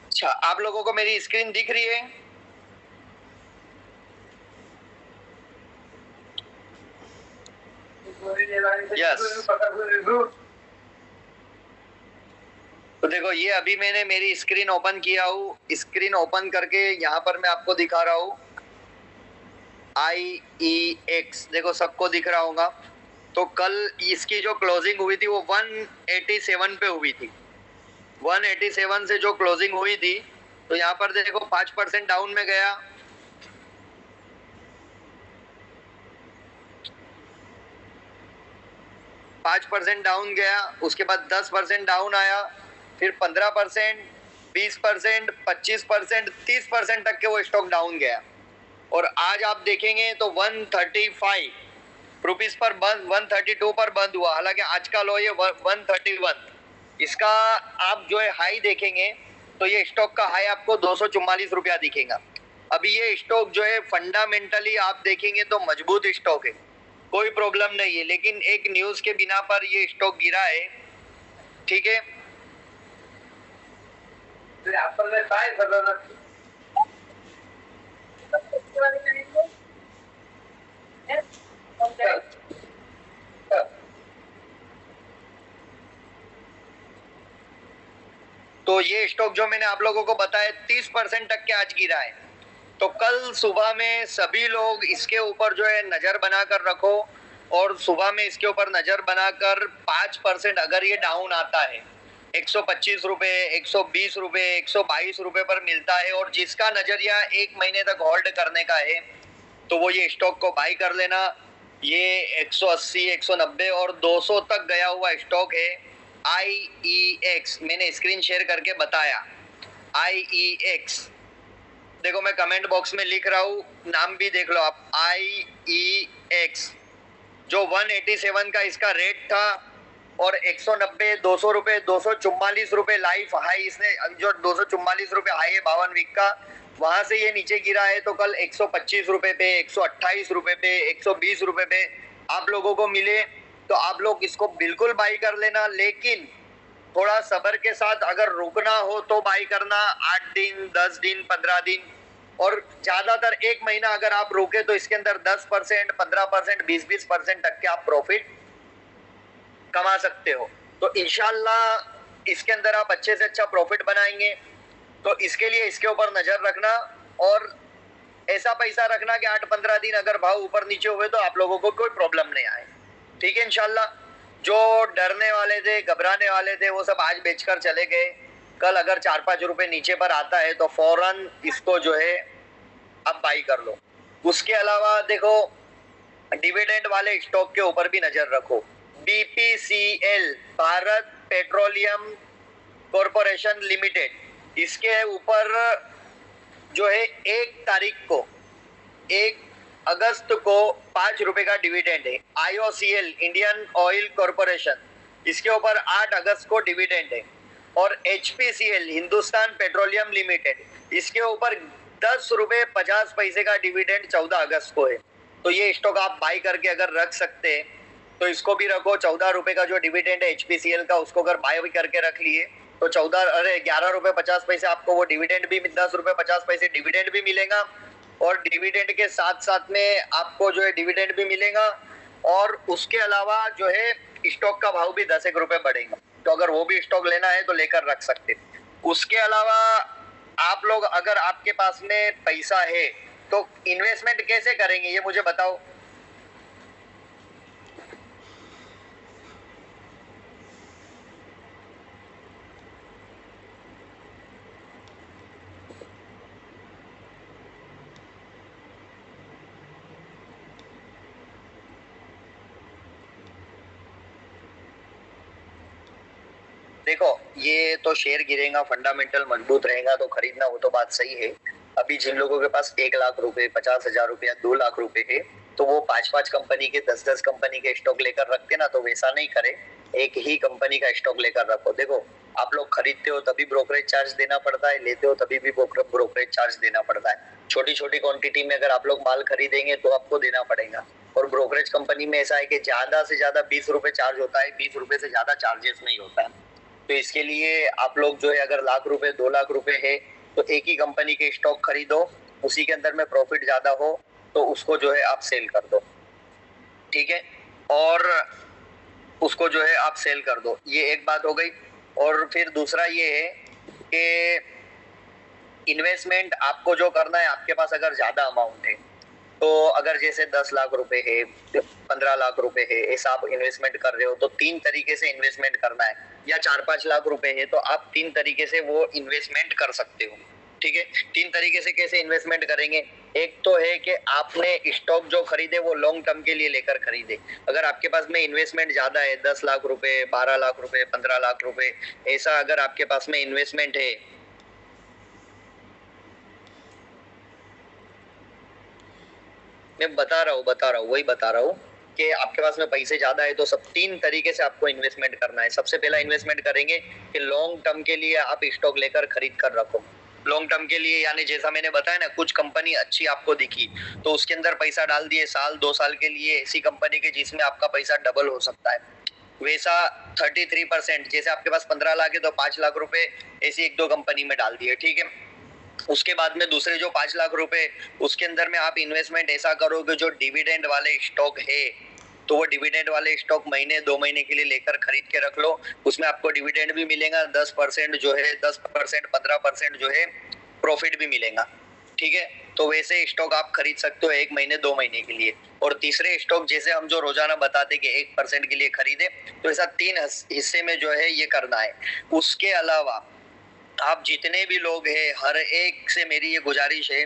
अच्छा, आप लोगों को मेरी स्क्रीन दिख रही है? यस। तो देखो, ये अभी मैंने मेरी स्क्रीन ओपन किया हूँ। स्क्रीन ओपन करके यहाँ पर मैं आपको दिखा रहा हूँ IEX। देखो, सबको दिख रहा होगा। तो कल इसकी जो क्लोजिंग हुई थी वो 187 पे हुई थी। 187 से जो क्लोजिंग हुई थी, तो यहाँ पर देखो 5% डाउन में गया। पाँच % डाउन गया, उसके बाद 10% डाउन आया, फिर 15%, 20%, 25%, 30% तक के वो स्टॉक डाउन गया। और आज आप देखेंगे तो 135 रुपीस पर बंद, 132 पर बंद हुआ। हालांकि आज का लो ये 131। इसका आप जो है हाई देखेंगे तो ये स्टॉक का हाई आपको 244 रुपया दिखेगा। अभी ये स्टॉक जो है फंडामेंटली आप देखेंगे तो मजबूत स्टॉक है, कोई प्रॉब्लम नहीं है। लेकिन एक न्यूज के बिना पर ये स्टॉक गिरा है, ठीक है। तो ये स्टॉक जो मैंने आप लोगों को बताया 30% तक के आज गिरा है। तो कल सुबह में सभी लोग इसके ऊपर जो है नजर बनाकर रखो, और सुबह में इसके ऊपर नजर बनाकर 5% अगर ये डाउन आता है 125 रुपए, 120 रुपए, 122 रुपए पर मिलता है, और जिसका नजरिया 1 महीने तक होल्ड करने का है, तो वो ये स्टॉक को बाई कर लेना। ये 180, 190 और 200 तक गया हुआ स्टॉक है IEX। मैंने स्क्रीन शेयर करके बताया IEX। देखो, मैं कमेंट बॉक्स में लिख रहा हूँ, नाम भी देख लो आप, IEX। जो 187 का इसका रेट था, और 190, 200 रुपए, 244 रुपए लाइफ हाई इसने, जो 244 रुपए हाई है 52 वीक का, वहां से ये नीचे गिरा है। तो कल 125 रुपए पे, 128 रुपए पे, 120 रुपए पे आप लोगों को मिले, तो आप लोग इसको बिल्कुल बाई कर लेना। लेकिन थोड़ा सब्र के साथ अगर रुकना हो तो बाई करना, 8 दिन, 10 दिन, 15 दिन, और ज्यादातर 1 महीना अगर आप रुके तो इसके अंदर 10%, 15%, 20% तक के आप प्रॉफिट कमा सकते हो। तो इंशाल्लाह इसके अंदर आप अच्छे से अच्छा प्रॉफिट बनाएंगे। तो इसके लिए इसके ऊपर नजर रखना, और ऐसा पैसा रखना कि 8-15 दिन अगर भाव ऊपर नीचे हुए तो आप लोगों को कोई प्रॉब्लम नहीं आए, ठीक है इंशाल्लाह। जो डरने वाले थे, घबराने वाले थे, वो सब आज बेचकर चले गए। कल अगर 4-5 रुपए नीचे पर आता है तो फौरन इसको जो है अब बाई कर लो। उसके अलावा देखो, डिविडेंड वाले स्टॉक के ऊपर भी नजर रखो। BPCL, Bharat petroleum corporation limited, इसके ऊपर जो है 1 अगस्त को 5 रुपए का डिविडेंड है। IOCL, इंडियन ऑयल कॉरपोरेशन, इसके ऊपर 8 अगस्त को डिविडेंड है। और HPCL, हिंदुस्तान पेट्रोलियम लिमिटेड, इसके ऊपर 10 रुपए 50 पैसे का डिविडेंड 14 अगस्त को है। तो ये स्टॉक आप बाई करके अगर रख सकते हैं तो इसको भी रखो। 14 रुपए का जो डिविडेंड है HPCL का, उसको अगर बाई करके रख लिए तो 11 रुपए 50 पैसे आपको वो डिविडेंड भी, 10 रुपए 50 पैसे डिविडेंड भी मिलेगा, और डिविडेंड के साथ साथ में आपको जो है डिविडेंड भी मिलेगा, और उसके अलावा जो है स्टॉक का भाव भी 10 रुपए बढ़ेगा। तो अगर वो भी स्टॉक लेना है तो लेकर रख सकते। उसके अलावा आप लोग, अगर आपके पास में पैसा है तो इन्वेस्टमेंट कैसे करेंगे ये मुझे बताओ। देखो, ये तो शेयर गिरेगा, फंडामेंटल मजबूत रहेगा तो खरीदना, वो तो बात सही है। अभी जिन लोगों के पास 1 लाख रुपए, 50,000 रुपया, 2 लाख रुपए है, तो वो 5-5 कंपनी के, 10-10 कंपनी के स्टॉक लेकर रखते ना, तो वैसा नहीं करे, एक ही कंपनी का स्टॉक लेकर रखो। देखो, आप लोग खरीदते हो तभी ब्रोकरेज चार्ज देना पड़ता है, लेते हो तभी भी ब्रोकरेज चार्ज देना पड़ता है। छोटी छोटी क्वांटिटी में अगर आप लोग माल खरीदेंगे तो आपको देना पड़ेगा। और ब्रोकरेज कंपनी में ऐसा है कि ज्यादा से ज्यादा 20 रुपए चार्ज होता है, 20 रुपए से ज्यादा चार्जेस नहीं होता है। तो इसके लिए आप लोग जो है अगर लाख रुपए 2 लाख रुपए है तो एक ही कंपनी के स्टॉक खरीदो, उसी के अंदर में प्रॉफिट ज्यादा हो तो उसको जो है आप सेल कर दो, ठीक है, और उसको जो है आप सेल कर दो। ये एक बात हो गई। और फिर दूसरा ये है कि इन्वेस्टमेंट आपको जो करना है, आपके पास अगर ज्यादा अमाउंट है तो अगर जैसे 10 लाख रुपए है, 15 लाख रुपए है, ऐसा आप इन्वेस्टमेंट कर रहे हो तो 3 तरीके से इन्वेस्टमेंट करना है, या 4-5 लाख रुपए है तो आप 3 तरीके से वो इन्वेस्टमेंट कर सकते हो, ठीक है। 3 तरीके से कैसे इन्वेस्टमेंट करेंगे? एक तो है कि आपने स्टॉक जो खरीदे वो लॉन्ग टर्म के लिए लेकर खरीदे। अगर आपके पास में इन्वेस्टमेंट ज्यादा है, 10 लाख रुपए, 12 लाख रुपए, 15 लाख रुपए, ऐसा अगर आपके पास में इन्वेस्टमेंट है, मैं बता रहा हूँ वही बता रहा हूँ कि आपके पास में पैसे ज्यादा है तो सब 3 तरीके से आपको इन्वेस्टमेंट करना है। सबसे पहला इन्वेस्टमेंट करेंगे कि लॉन्ग टर्म के लिए आप स्टॉक लेकर खरीद कर रखो। लॉन्ग टर्म के लिए यानी जैसा मैंने बताया ना, कुछ कंपनी अच्छी आपको दिखी तो उसके अंदर पैसा डाल दिए, साल 2 साल के लिए ऐसी कंपनी के जिसमें आपका पैसा डबल हो सकता है, वैसा 33%, जैसे आपके पास 15 लाख है तो 5 लाख रुपए ऐसी 1-2 कंपनी में डाल दिए, ठीक है। उसके बाद में दूसरे जो 5 लाख रुपए, उसके अंदर में आप इन्वेस्टमेंट ऐसा करोगे जो डिविडेंड वाले स्टॉक है, तो वो डिविडेंड वाले स्टॉक महीने 2 महीने के लिए लेकर खरीद के रख लो। उसमें आपको डिविडेंड भी मिलेगा 10% जो है, 10% 15% जो है प्रॉफिट भी मिलेगा, ठीक है। तो वैसे स्टॉक आप खरीद सकते हो 1 महीने 2 महीने के लिए। और तीसरे स्टॉक जैसे हम जो रोजाना बताते कि 1% के लिए खरीदे, तो ऐसा 3 हिस्से में जो है ये करना है। उसके अलावा आप जितने भी लोग हैं, हर एक से मेरी ये गुजारिश है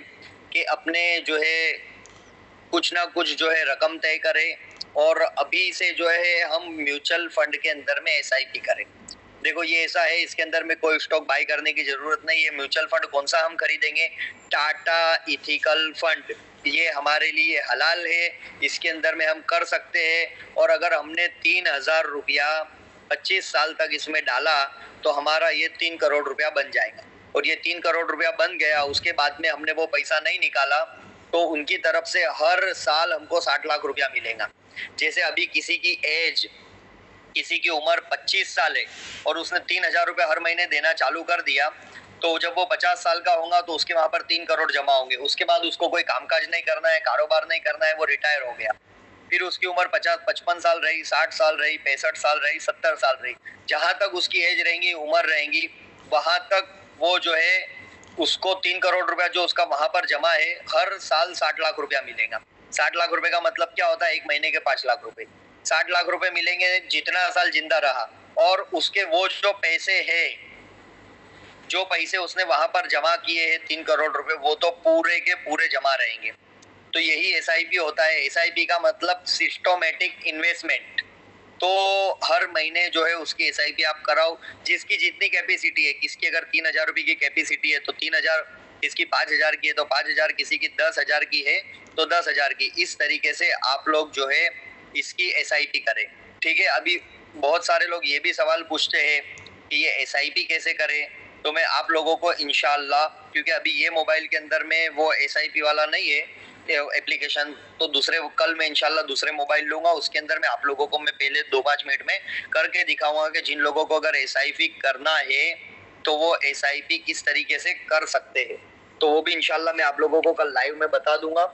कि अपने जो है कुछ ना कुछ जो है रकम तय करें, और अभी से जो है हम म्यूचुअल फंड के अंदर में SIP करें। देखो ये ऐसा है, इसके अंदर में कोई स्टॉक बाय करने की जरूरत नहीं है। म्यूचुअल फंड कौन सा हम खरीदेंगे? टाटा इथिकल फंड, ये हमारे लिए हलाल है, इसके अंदर में हम कर सकते हैं। और अगर हमने 3,000 रुपया 25 साल तक इसमें डाला तो हमारा ये 3 करोड़ रुपया बन जाएगा। और ये 3 करोड़ रुपया बन गया, उसके बाद में हमने वो पैसा नहीं निकाला तो उनकी तरफ से हर साल हमको 60 लाख रुपया मिलेगा। जैसे अभी किसी की उम्र 25 साल है और उसने 3,000 रुपया हर महीने देना चालू कर दिया, तो जब वो 50 साल का होगा तो उसके वहां पर 3 करोड़ जमा होंगे। उसके बाद उसको कोई कामकाज नहीं करना है, कारोबार नहीं करना है, वो रिटायर हो गया। फिर उसकी उम्र 50-55 साल रही, 60 साल रही, 65 साल रही, 70 साल रही, जहां तक उसकी एज रहेंगी, उम्र रहेंगी, वहां तक वो जो है उसको 3 करोड़ रुपया जो उसका वहां पर जमा है, हर साल 60 लाख रुपया मिलेगा। 60 लाख रुपए का मतलब क्या होता है? 1 महीने के 5 लाख रुपए। 60 लाख रुपए मिलेंगे जितना साल जिंदा रहा। और उसके वो जो पैसे है, जो पैसे उसने वहां पर जमा किए हैं 3 करोड़ रुपए, वो तो पूरे के पूरे जमा रहेंगे। तो यही SIP होता है। SIP का मतलब सिस्टमैटिक इन्वेस्टमेंट। तो हर महीने जो है उसकी SIP आप कराओ, जिसकी जितनी कैपेसिटी है। किसकी अगर 3,000 रुपए की कैपेसिटी है तो 3,000, किसकी 5,000 की है तो 5,000, किसी की 10,000 की है तो 10,000 की। इस तरीके से आप लोग जो है इसकी SIP करें, ठीक है। अभी बहुत सारे लोग ये भी सवाल पूछते हैं कि ये SIP कैसे करें, तो मैं आप लोगों को इंशाल्लाह, क्योंकि अभी ये मोबाइल के अंदर में वो SIP वाला नहीं है एप्लीकेशन, तो दूसरे कल मैं इंशाल्लाह दूसरे मोबाइल लूंगा, उसके अंदर में आप लोगों को मैं पहले 2-5 मिनट में करके दिखाऊंगा कि जिन लोगों को अगर SIP करना है तो वो SIP किस तरीके से कर सकते हैं। तो वो भी इंशाल्लाह मैं आप लोगों को कल लाइव में बता दूंगा।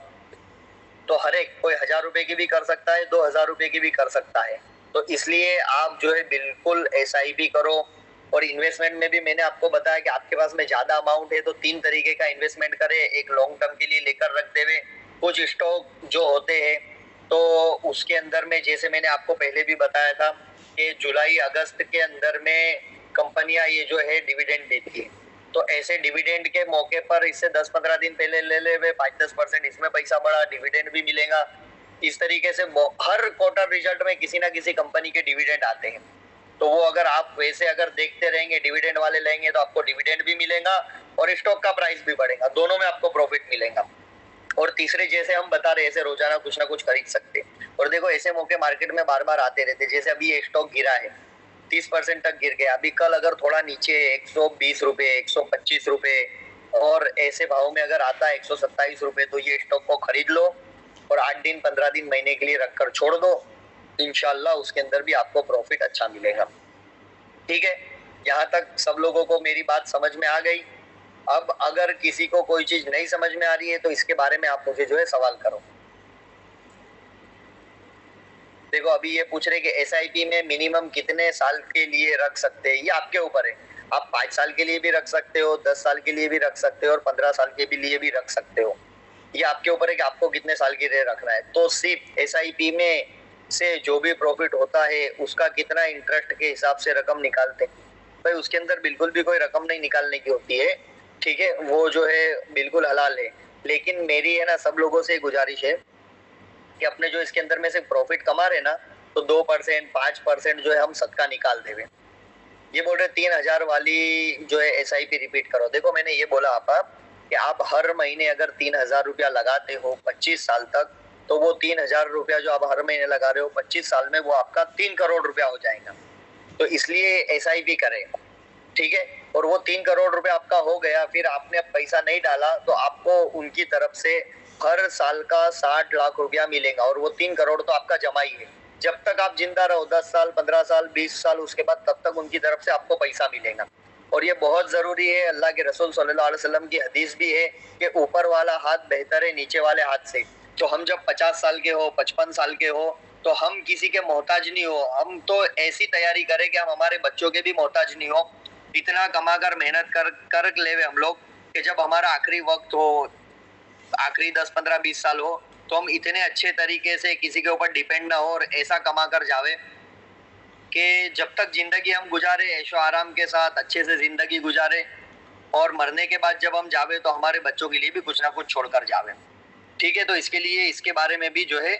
तो हर एक कोई 1,000 रुपए की भी कर सकता है, 2,000 रुपए की भी कर सकता है। तो इसलिए आप जो है बिल्कुल SIP करो। और इन्वेस्टमेंट में भी मैंने आपको बताया कि आपके पास में ज्यादा अमाउंट है तो 3 तरीके का इन्वेस्टमेंट करें। एक लॉन्ग टर्म के लिए लेकर रखते हुए कुछ स्टॉक जो होते हैं, तो उसके अंदर में जैसे मैंने आपको पहले भी बताया था कि जुलाई अगस्त के अंदर में कंपनियां ये जो है डिविडेंड देती है, तो ऐसे डिविडेंड के मौके पर इससे 10-15 दिन पहले ले हुए 5-10% इसमें पैसा बढ़ा, डिविडेंड भी मिलेगा। इस तरीके से हर क्वार्टर रिजल्ट में किसी ना किसी कंपनी के डिविडेंड आते हैं। तो वो अगर आप वैसे अगर देखते रहेंगे, डिविडेंड वाले लेंगे, तो आपको डिविडेंड भी मिलेगा और स्टॉक का प्राइस भी बढ़ेगा, दोनों में आपको प्रॉफिट मिलेगा। और तीसरे जैसे हम बता रहे ऐसे रोजाना कुछ ना कुछ खरीद सकते। और देखो ऐसे मौके मार्केट में बार बार आते रहते, जैसे अभी ये स्टॉक गिरा है 30% तक गिर गया, अभी कल अगर थोड़ा नीचे 120 रुपए, 125 रुपए, और ऐसे भाव में अगर आता है 127 रुपए, तो ये स्टॉक को खरीद लो और 8 दिन 15 दिन महीने के लिए रखकर छोड़ दो, इंशाल्लाह उसके अंदर भी आपको प्रॉफिट अच्छा मिलेगा। ठीक है, यहाँ तक सब लोगों को मेरी बात समझ में आ गई। अब अगर किसी को कोई चीज नहीं समझ में आ रही है तो इसके बारे में आप मुझे जो है सवाल करो। देखो अभी ये पूछ रहे कि एसआईपी में मिनिमम कितने साल के लिए रख सकते हैं, ये आपके ऊपर है। आप 5 साल के लिए भी रख सकते हो, 10 साल के लिए भी रख सकते हो और 15 साल के लिए भी रख सकते हो। ये आपके ऊपर है कि आपको कितने साल के लिए रखना है। तो सिर्फ एसआईपी में से जो भी प्रॉफिट होता है उसका कितना इंटरेस्ट के हिसाब से रकम निकालते हैं भाई, उसके अंदर बिल्कुल भी कोई रकम नहीं निकालने की होती है। ठीक है, वो जो है बिल्कुल हलाल है। लेकिन मेरी है ना सब लोगों से गुजारिश है कि अपने जो इसके अंदर में से प्रॉफिट कमा रहे ना, तो 2% 5% जो है हम सदका निकाल देवे। ये बोल रहे 3,000 वाली जो है एसआईपी रिपीट करो। देखो मैंने ये बोला आप कि आप हर महीने अगर 3,000 रुपया लगाते हो 25 साल तक, तो वो 3,000 रुपया जो आप हर महीने लगा रहे हो 25 साल में, वो आपका 3 करोड़ रुपया हो जाएगा। तो इसलिए एसआईपी करें। ठीक है, और वो 3 करोड़ रुपया आपका हो गया, फिर आपने अब पैसा नहीं डाला तो आपको उनकी तरफ से हर साल का 60 लाख रुपया मिलेगा और वो 3 करोड़ तो आपका जमा ही है। जब तक आप जिंदा रहो 10 साल 15 साल 20 साल, उसके बाद तब तक उनकी तरफ से आपको पैसा मिलेगा। और ये बहुत जरूरी है, अल्लाह के रसूल सल्लल्लाहु अलैहि वसल्लम की हदीस भी है कि ऊपर वाला हाथ बेहतर है नीचे वाले हाथ से। तो हम जब 50 साल के हो 55 साल के हो तो हम किसी के मोहताज नहीं हो। हम तो ऐसी तैयारी करें कि हम हमारे बच्चों के भी मोहताज नहीं हो। इतना कमा कर मेहनत कर लेवे हम लोग कि जब हमारा आखिरी वक्त हो, आखिरी 10 15 20 साल हो, तो हम इतने अच्छे तरीके से किसी के ऊपर डिपेंड ना हो और ऐसा कमा कर जावे कि जब तक जिंदगी हम गुजारे ऐशो आराम के साथ अच्छे से जिंदगी गुजारे, और मरने के बाद जब हम जावे तो हमारे बच्चों के लिए भी कुछ ना कुछ छोड़कर जावे। ठीक है, तो इसके लिए इसके बारे में भी जो है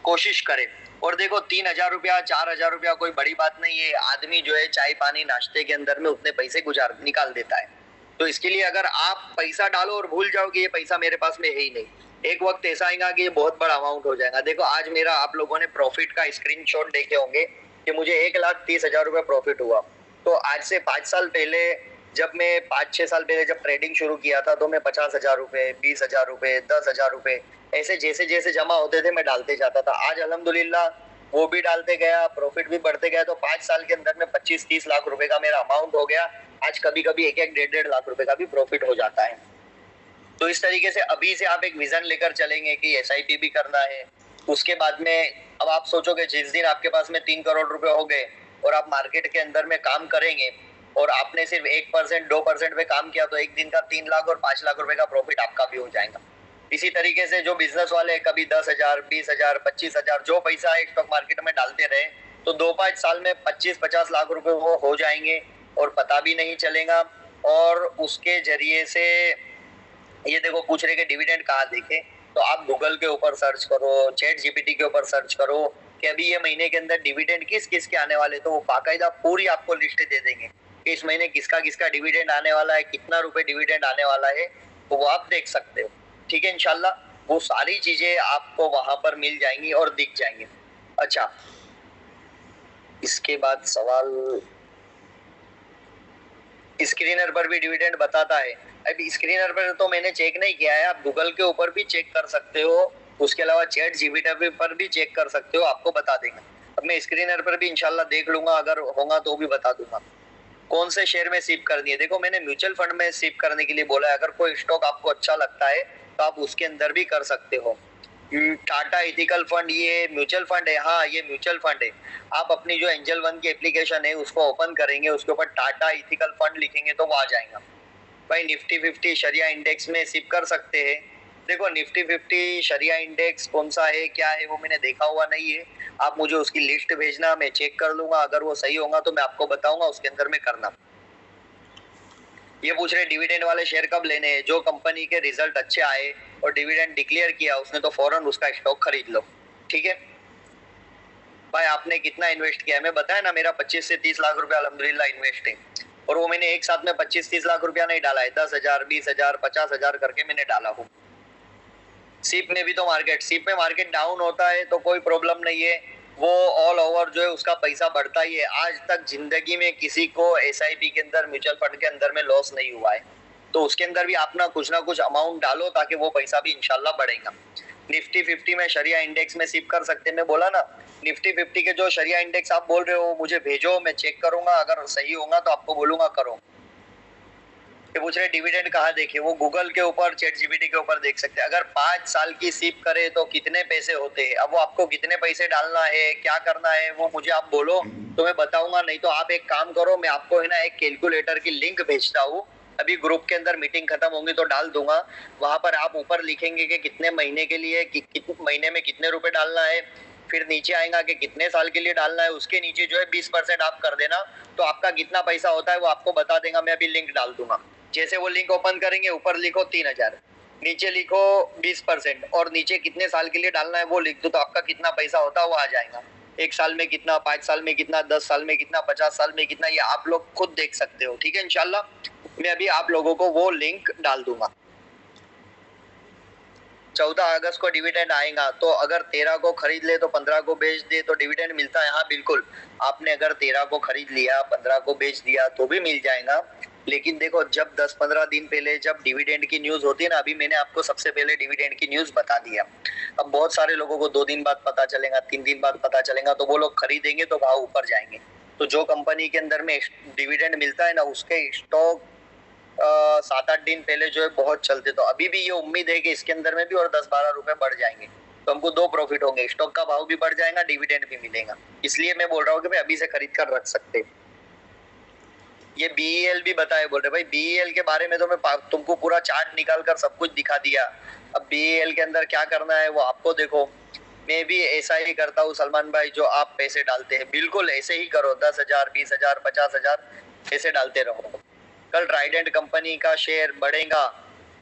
कोशिश करें। और देखो 3,000 रुपया 4,000 रुपया कोई बड़ी बात नहीं है। आदमी जो है चाय पानी नाश्ते के अंदर में उतने पैसे निकाल देता है। तो इसके लिए अगर आप पैसा डालो और भूल जाओ कि ये पैसा मेरे पास में है ही नहीं, एक वक्त ऐसा आएगा कि ये बहुत बड़ा अमाउंट हो जाएगा। देखो आज मेरा आप लोगों ने प्रॉफिट का स्क्रीनशॉट देखे होंगे कि मुझे 1,30,000 रुपया प्रॉफिट हुआ। तो आज से 5 साल पहले जब मैं 5-6 साल पहले जब ट्रेडिंग शुरू किया था तो मैं 50,000 रुपए 20,000 रुपए 10,000 रुपए ऐसे जैसे जैसे जमा होते थे मैं डालते जाता था। आज अल्हम्दुलिल्लाह वो भी डालते गया, प्रॉफिट भी बढ़ते गया, तो 5 साल के अंदर में 25-30 लाख रुपए का मेरा अमाउंट हो गया। आज कभी कभी 1-1 1.5 लाख रुपए का भी प्रॉफिट हो जाता है। तो इस तरीके से अभी से आप एक विजन लेकर चलेंगे कि एसआईपी भी करना है। उसके बाद में अब आप सोचोगे जिस दिन आपके पास में 3 करोड़ रुपए हो गए और आप मार्केट के अंदर में काम करेंगे और आपने सिर्फ 1% 2% पे काम किया, तो एक दिन का 3 लाख और 5 लाख रुपए का प्रॉफिट आपका भी हो जाएगा। इसी तरीके से जो बिजनेस वाले कभी 10,000 20,000 25,000 जो पैसा है स्टॉक मार्केट में डालते रहे, तो 2-5 साल में 25-50 लाख रुपए वो हो जाएंगे और पता भी नहीं चलेगा। और उसके जरिए से ये देखो पूछ रहे कि डिविडेंड कहाँ देखे, तो आप गूगल के ऊपर सर्च करो, चैट जीपीटी के ऊपर सर्च करो कि अभी ये महीने के अंदर डिविडेंड किस किस के आने वाले, तो वो बाकायदा पूरी आपको लिस्ट दे देंगे कि इस महीने किसका किसका डिविडेंड आने वाला है, कितना रुपए डिविडेंड आने वाला है, तो वो आप देख सकते हो। ठीक है, इंशाल्लाह वो सारी चीजें आपको वहां पर मिल जाएंगी और दिख जाएंगी। अच्छा, इसके बाद सवाल, स्क्रीनर पर भी डिविडेंड बताता है। अभी स्क्रीनर पर तो मैंने चेक नहीं किया है, आप गूगल के ऊपर भी चेक कर सकते हो, उसके अलावा चैट जीपीटी पर भी चेक कर सकते हो, आपको बता देंगे। अब मैं स्क्रीनर पर भी इंशाल्लाह देख लूंगा, अगर होगा तो भी बता दूंगा। कौन से शेयर में सिप करनी है, देखो मैंने म्यूचुअल फंड में सिप करने के लिए बोला है। अगर कोई स्टॉक आपको अच्छा लगता है तो आप उसके अंदर भी कर सकते हो। टाटा इथिकल फंड ये म्यूचुअल फंड है, हाँ ये म्यूचुअल फंड है। आप अपनी जो एंजल वन की एप्लीकेशन है उसको ओपन करेंगे, उसके ऊपर टाटा इथिकल फंड लिखेंगे तो वो आ जाएगा। भाई निफ्टी 50 शरिया इंडेक्स में सिप कर सकते हैं। देखो निफ्टी 50 शरिया इंडेक्स कौन सा है क्या है वो मैंने देखा हुआ नहीं है, आप मुझे उसकी लिस्ट भेजना, मैं चेक कर लूंगा, अगर वो सही होगा तो मैं आपको बताऊंगा, उसके अंदर में करना। ये पूछ रहे डिविडेंड वाले शेयर कब लेने हैं, जो कंपनी के रिजल्ट अच्छे आए और डिविडेंड डिक्लेयर किया उसने तो फौरन उसका स्टॉक खरीद लो। ठीक है भाई, आपने कितना इन्वेस्ट किया है, मैं बताया ना मेरा 25 से 30 लाख रुपया अल्हम्दुलिल्लाह इन्वेस्ट है। और वो मैंने एक साथ में 25-30 लाख रुपया नहीं डाला है, 10,000 20,000 50,000 करके मैंने डाला हूँ। सिप में भी तो सीप में मार्केट डाउन होता है तो कोई प्रॉब्लम नहीं है, वो ऑल ओवर जो है उसका पैसा बढ़ता ही है। आज तक जिंदगी में किसी को एसआईपी के अंदर म्यूचुअल फंड के अंदर में लॉस नहीं हुआ है। तो उसके अंदर भी आप ना कुछ अमाउंट डालो ताकि वो पैसा भी इंशाल्लाह बढ़ेगा। निफ्टी 50 में शरिया इंडेक्स में सिप कर सकते हैं। मैं बोला ना निफ्टी 50 के जो शरिया इंडेक्स आप बोल रहे हो मुझे भेजो, मैं चेक करूंगा, अगर सही होगा तो आपको बोलूंगा करो। ये पूछ रहे डिविडेंड कहाँ देखे, वो गूगल के ऊपर चैट जीपीटी के ऊपर देख सकते हैं। अगर 5 साल की सिप करे तो कितने पैसे होते हैं, अब वो आपको कितने पैसे डालना है क्या करना है वो मुझे आप बोलो तो मैं बताऊंगा। नहीं तो आप एक काम करो, मैं आपको है ना एक कैलकुलेटर की लिंक भेजता हूँ, अभी ग्रुप के अंदर मीटिंग खत्म होंगी तो डाल दूंगा। वहां पर आप ऊपर लिखेंगे कि कितने महीने के लिए कितने महीने में कितने रुपए डालना है, फिर नीचे आएगा कि कितने साल के लिए डालना है, उसके नीचे जो है 20% आप कर देना तो आपका कितना पैसा होता है वो आपको बता देगा। मैं अभी लिंक डाल दूंगा। जैसे वो लिंक ओपन करेंगे ऊपर लिखो 3000, नीचे लिखो 20% और नीचे कितने साल के लिए डालना है वो लिख दो तो आपका कितना पैसा होता है वो आ जाएगा। 1 साल में कितना, 5 साल में कितना, 10 साल में कितना, 50 साल में कितना, ये आप लोग खुद देख सकते हो। ठीक है, इंशाल्लाह मैं अभी आप लोगों को वो लिंक डाल दूंगा। 14 अगस्त को डिविडेंड आएगा तो अगर 13 को खरीद ले तो 15 को बेच दे तो डिविडेंड मिलता है। हाँ बिल्कुल, आपने अगर 13 को खरीद लिया 15 को बेच दिया तो भी मिल जाएगा। लेकिन देखो जब 10-15 दिन पहले जब डिविडेंड की न्यूज होती है ना, अभी मैंने आपको सबसे पहले डिविडेंड की न्यूज बता दिया। अब बहुत सारे लोगों को 2 दिन बाद पता चलेगा, 3 दिन बाद पता चलेगा, तो वो लोग खरीदेंगे तो भाव ऊपर जाएंगे। तो जो कंपनी के अंदर में डिविडेंड मिलता है ना उसके स्टॉक 7-8 दिन पहले जो है बहुत चलते, तो अभी भी ये उम्मीद है कि इसके अंदर में भी और 10-12 रुपए बढ़ जाएंगे तो हमको 2 प्रॉफिट होंगे, स्टॉक का भाव भी बढ़ जाएगा, डिविडेंड भी मिलेगा। इसलिए मैं बोल रहा हूँ कि भाई अभी से खरीद कर रख सकते। ये बीईएल भी बताए, बोल रहे भाई बीईएल के बारे में तो मैं तुमको पूरा चार्ट निकाल कर सब कुछ दिखा दिया। अब बीईएल के अंदर क्या करना है वो आपको देखो। मैं भी ऐसा ही करता हूँ सलमान भाई, जो आप पैसे डालते हैं बिल्कुल ऐसे ही करो, 10,000 20,000 50,000 ऐसे डालते रहो। कल ट्राइडेंट कंपनी का शेयर बढ़ेगा,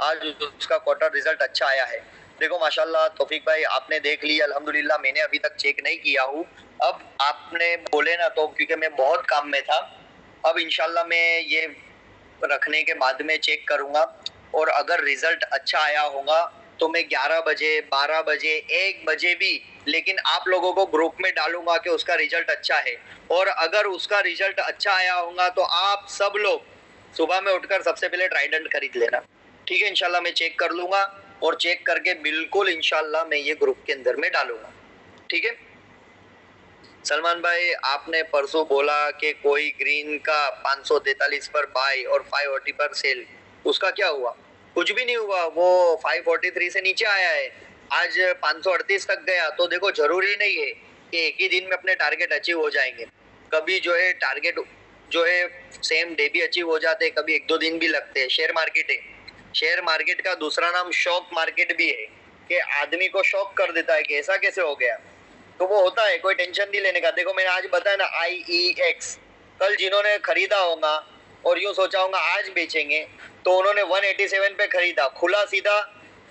आज उसका क्वार्टर रिजल्ट अच्छा आया है। देखो माशाल्लाह तौफीक भाई आपने देख लिया अल्हम्दुलिल्लाह, मैंने अभी तक चेक नहीं किया हूँ। अब आपने बोले ना तो क्योंकि मैं बहुत काम में था, अब इंशाल्लाह मैं ये रखने के बाद में चेक करूंगा और अगर रिजल्ट अच्छा आया होगा तो मैं 11 बजे 12 बजे 1 बजे भी, लेकिन आप लोगों को ग्रुप में डालूंगा कि उसका रिजल्ट अच्छा है। और अगर उसका रिजल्ट अच्छा आया होगा तो आप सब लोग सुबह में उठकर सबसे पहले ट्राइडेंट खरीद लेना। ठीक है, इंशाल्लाह मैं चेक कर लूंगा और चेक करके बिल्कुल इंशाल्लाह मैं ये ग्रुप के अंदर में डालूंगा। ठीक है सलमान भाई, आपने परसों बोला कि कोई ग्रीन का 543 पर बाय और 540 पर सेल, उसका क्या हुआ? कुछ भी नहीं हुआ, वो 543 से नीचे आया है, आज 538 तक गया। तो देखो जरूरी नहीं है कि एक ही दिन में अपने टारगेट अचीव हो जाएंगे, कभी जो है टारगेट जो है सेम डे भी अचीव हो जाते हैं, कभी 1-2 दिन भी लगते हैं। शेयर मार्केट है, शेयर मार्केट का दूसरा नाम शॉक मार्केट भी है कि आदमी को शॉक कर देता है कि ऐसा कैसे हो गया, तो वो होता है, कोई टेंशन नहीं लेने का। देखो मैंने आज बताया ना IEX, कल जिन्होंने खरीदा होगा और यूं सोचा होगा आज बेचेंगे तो उन्होंने 187 पे खरीदा, खुला सीधा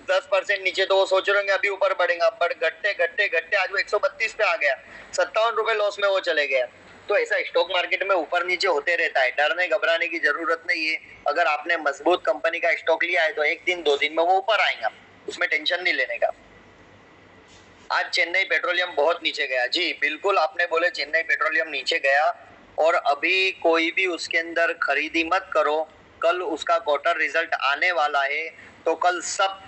10% नीचे, तो वो सोच रहे होंगे अभी ऊपर बढ़ेगा, बट घटते घटते घटते आज वो 132 पे आ गया, 57 रुपए लॉस में वो चले गया। तो ऐसा स्टॉक मार्केट में ऊपर नीचे होते रहता है, डरने घबराने की जरूरत नहीं है। अगर आपने मजबूत कंपनी का स्टॉक लिया है तो 1 दिन 2 दिन में वो ऊपर आएगा, उसमें टेंशन नहीं लेने का। आज चेन्नई पेट्रोलियम बहुत नीचे गया, जी बिल्कुल आपने बोले चेन्नई पेट्रोलियम नीचे गया, और अभी कोई भी उसके अंदर खरीदी मत करो। कल उसका क्वार्टर रिजल्ट आने वाला है तो कल सब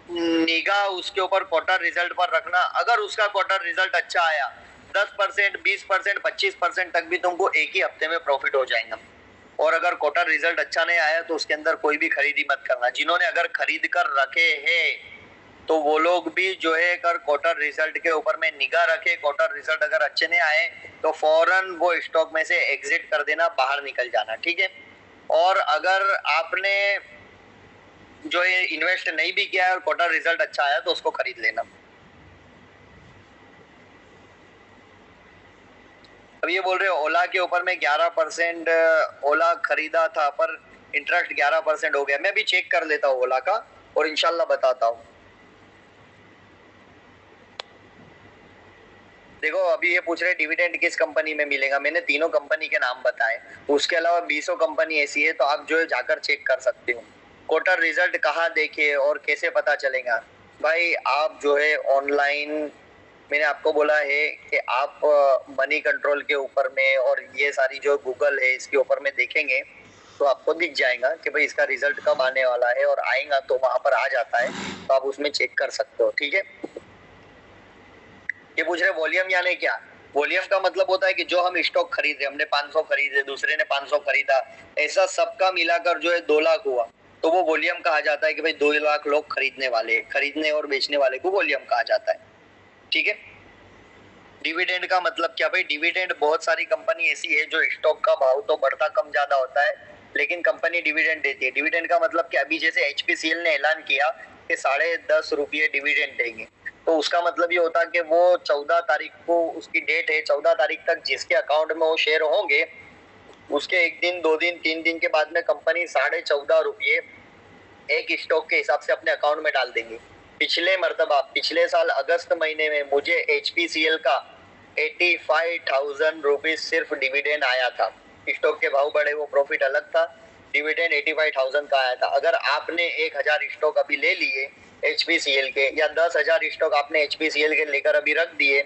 निगाह उसके ऊपर क्वार्टर रिजल्ट पर रखना। अगर उसका क्वार्टर रिजल्ट अच्छा आया 10%, 20%, 25% तक भी तुमको एक ही हफ्ते में प्रॉफिट हो जाएगा। और अगर क्वार्टर रिजल्ट अच्छा नहीं आया तो उसके अंदर कोई भी खरीदी मत करना। जिन्होंने अगर खरीद कर रखे हैं तो वो लोग भी जो है कर क्वार्टर रिजल्ट के ऊपर में निगाह रखे, क्वार्टर रिजल्ट अगर अच्छे नहीं आए तो फौरन वो स्टॉक में से एग्जिट कर देना, बाहर निकल जाना। ठीक है, और अगर आपने जो है इन्वेस्ट नहीं भी किया है और क्वार्टर रिजल्ट अच्छा आया तो उसको खरीद लेना। अब ये बोल रहे हो ओला के ऊपर में 11% ओला खरीदा था पर इंटरेस्ट 11% हो गया। मैं भी चेक कर लेता हूँ ओला का और इंशाल्लाह बताता हूँ। देखो अभी ये पूछ रहे डिविडेंड किस कंपनी में मिलेगा, मैंने तीनों कंपनी के नाम बताए, उसके अलावा 20 कंपनी ऐसी है तो आप जो है जाकर चेक कर सकते हो। क्वार्टर रिजल्ट कहाँ देखे और कैसे पता चलेगा? भाई आप जो है ऑनलाइन, मैंने आपको बोला है कि आप मनी कंट्रोल के ऊपर में और ये सारी जो गूगल है इसके ऊपर में देखेंगे तो आपको दिख जाएगा कि भाई इसका रिजल्ट कब आने वाला है, और आएगा तो वहां पर आ जाता है, तो आप उसमें चेक कर सकते हो। ठीक है, ये पूछ रहे वॉल्यूम यानी क्या? वॉल्यूम का मतलब होता है कि जो हम स्टॉक खरीदे, हमने 500 खरीदे, दूसरे ने 500 खरीदा, ऐसा सबका मिलाकर जो है 2 लाख हुआ, तो वो वॉल्यूम कहा जाता है कि भाई 2 लाख लोग खरीदने वाले, खरीदने और बेचने वाले को वॉल्यूम कहा जाता है। ठीक है, डिविडेंड का मतलब क्या भाई? डिविडेंड, बहुत सारी कंपनी ऐसी है जो स्टॉक का भाव तो बढ़ता कम ज्यादा होता है, लेकिन कंपनी डिविडेंड देती है। डिविडेंड का मतलब क्या? अभी जैसे एचपीसीएल ने ऐलान किया कि 10.5 रुपये डिविडेंड देंगे, तो उसका मतलब ये होता है कि वो 14 तारीख को उसकी डेट है, 14 तारीख तक जिसके अकाउंट में वो शेयर होंगे, उसके 1 दिन 2 दिन 3 दिन के बाद में कंपनी 14.5 रुपये एक स्टॉक के हिसाब से अपने अकाउंट में डाल देंगे। पिछले साल अगस्त महीने में मुझे एचपीसीएल का 85,000 रुपीज सिर्फ डिविडेंड आया था। स्टॉक के भाव बढ़े, वो प्रॉफिट अलग था, डिविडेंड 85,000 का आया था। अगर आपने 1,000 स्टॉक अभी ले लिए एचपीसीएल के, या 10,000 स्टॉक आपने एचपीसीएल के लेकर अभी रख दिए,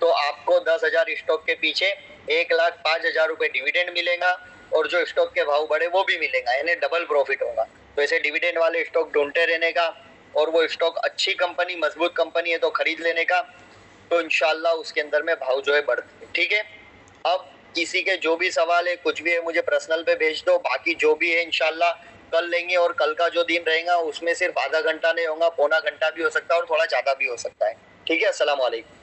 तो आपको 10,000 स्टॉक के पीछे 1,05,000 रुपए डिविडेंड मिलेगा, और जो स्टॉक के भाव बढ़े वो भी मिलेगा, यानी डबल प्रॉफिट होगा। तो ऐसे डिविडेंड वाले स्टॉक ढूंढते रहने का, और वो स्टॉक अच्छी कंपनी, मजबूत कंपनी है तो खरीद लेने का, तो इंशाल्लाह उसके अंदर में भाव जो है बढ़ते हैं। ठीक है, अब किसी के जो भी सवाल है, कुछ भी है, मुझे पर्सनल पे भेज दो। बाकी जो भी है इंशाल्लाह कल लेंगे, और कल का जो दिन रहेगा उसमें सिर्फ आधा घंटा नहीं होगा, पौना घंटा भी हो सकता है और थोड़ा ज्यादा भी हो सकता है। ठीक है, अस्सलाम वालेकुम।